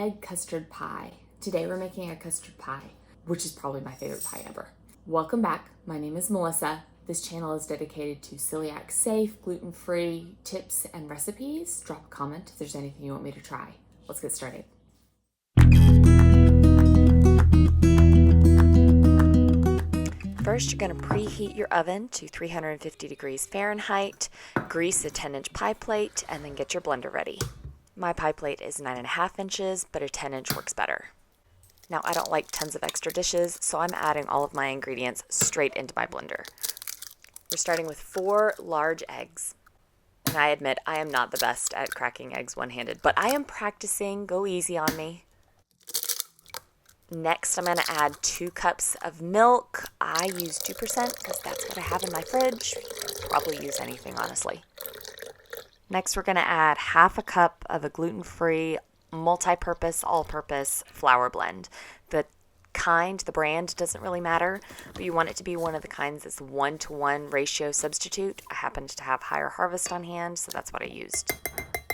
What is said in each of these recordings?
egg custard pie. Today we're making a custard pie, which is probably my favorite pie ever. Welcome back. My name is Melissa. This channel is dedicated to celiac safe, gluten-free tips and recipes. Drop a comment if there's anything you want me to try. Let's get started. First, you're going to preheat your oven to 350 degrees Fahrenheit, grease a 10-inch pie plate, and then get your blender ready. My pie plate is 9.5 inches, but a 10-inch works better. Now, I don't like tons of extra dishes, so I'm adding all of my ingredients straight into my blender. We're starting with 4 large eggs. And I admit, I am not the best at cracking eggs one-handed, but I am practicing. Go easy on me. Next, I'm going to add 2 cups of milk. I use 2% because that's what I have in my fridge. Probably use anything, honestly. Next, we're going to add half a cup of a gluten-free, multipurpose, all-purpose flour blend. The brand doesn't really matter, but you want it to be one of the kinds that's 1-to-1 ratio substitute. I happened to have Higher Harvest on hand, so that's what I used.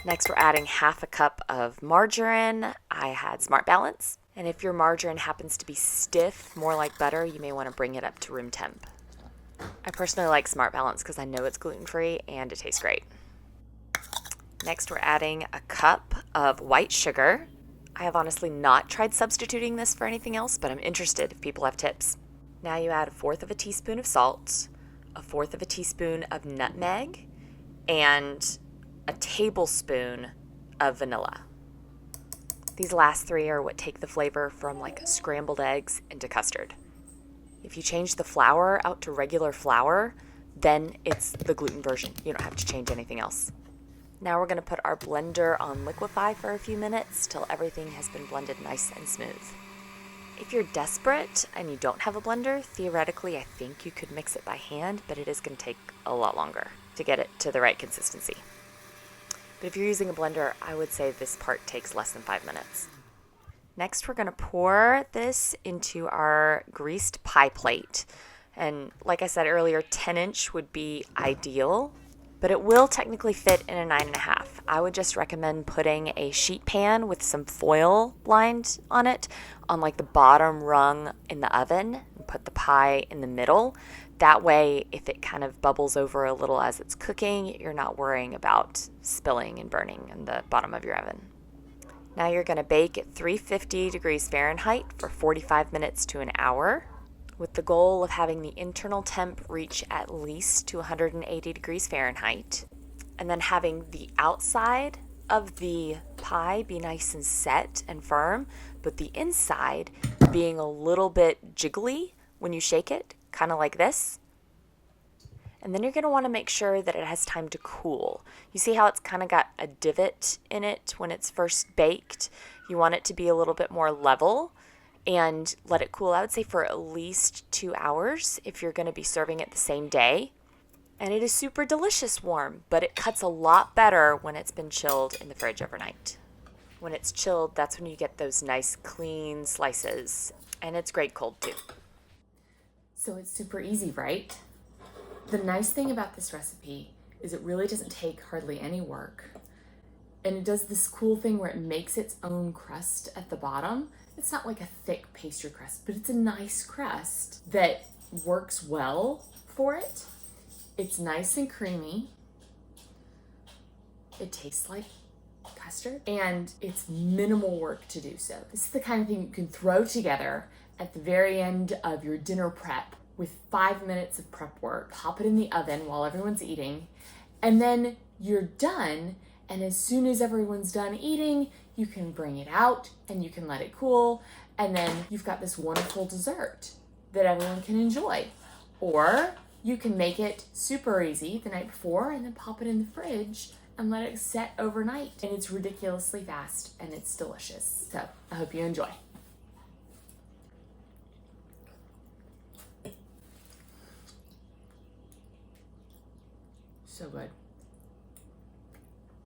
Next, we're adding half a cup of margarine. I had Smart Balance. And if your margarine happens to be stiff, more like butter, you may want to bring it up to room temp. I personally like Smart Balance because I know it's gluten-free and it tastes great. Next, we're adding a cup of white sugar. I have honestly not tried substituting this for anything else, but I'm interested if people have tips. Now you add 1/4 of a teaspoon of salt, 1/4 of a teaspoon of nutmeg, and a tablespoon of vanilla. These last 3 are what take the flavor from like scrambled eggs into custard. If you change the flour out to regular flour, then it's the gluten version. You don't have to change anything else. Now we're going to put our blender on liquefy for a few minutes till everything has been blended nice and smooth. If you're desperate and you don't have a blender, theoretically I think you could mix it by hand, but it is going to take a lot longer to get it to the right consistency. But if you're using a blender, I would say this part takes less than 5 minutes. Next, we're going to pour this into our greased pie plate. And like I said earlier, 10-inch would be ideal, but it will technically fit in a 9.5. I would just recommend putting a sheet pan with some foil lined on it on like the bottom rung in the oven and put the pie in the middle. That way, if it kind of bubbles over a little as it's cooking, you're not worrying about spilling and burning in the bottom of your oven. Now you're going to bake at 350 degrees Fahrenheit for 45 minutes to an hour, with the goal of having the internal temp reach at least to 180 degrees Fahrenheit, and then having the outside of the pie be nice and set and firm, but the inside being a little bit jiggly when you shake it, kind of like this. And then you're going to want to make sure that it has time to cool. You see how it's kind of got a divot in it when it's first baked? You want it to be a little bit more level and let it cool, I would say, for at least 2 hours if you're going to be serving it the same day. And it is super delicious warm, but it cuts a lot better when it's been chilled in the fridge overnight. When it's chilled, that's when you get those nice clean slices, and it's great cold too. So it's super easy, right? The nice thing about this recipe is it really doesn't take hardly any work. And it does this cool thing where it makes its own crust at the bottom. It's not like a thick pastry crust, but it's a nice crust that works well for it. It's nice and creamy. It tastes like custard, and it's minimal work to do so. This is the kind of thing you can throw together at the very end of your dinner prep with 5 minutes of prep work. Pop it in the oven while everyone's eating, and then you're done. And as soon as everyone's done eating, you can bring it out and you can let it cool, and then you've got this wonderful dessert that everyone can enjoy. Or you can make it super easy the night before and then pop it in the fridge and let it set overnight. And it's ridiculously fast and it's delicious. So I hope you enjoy.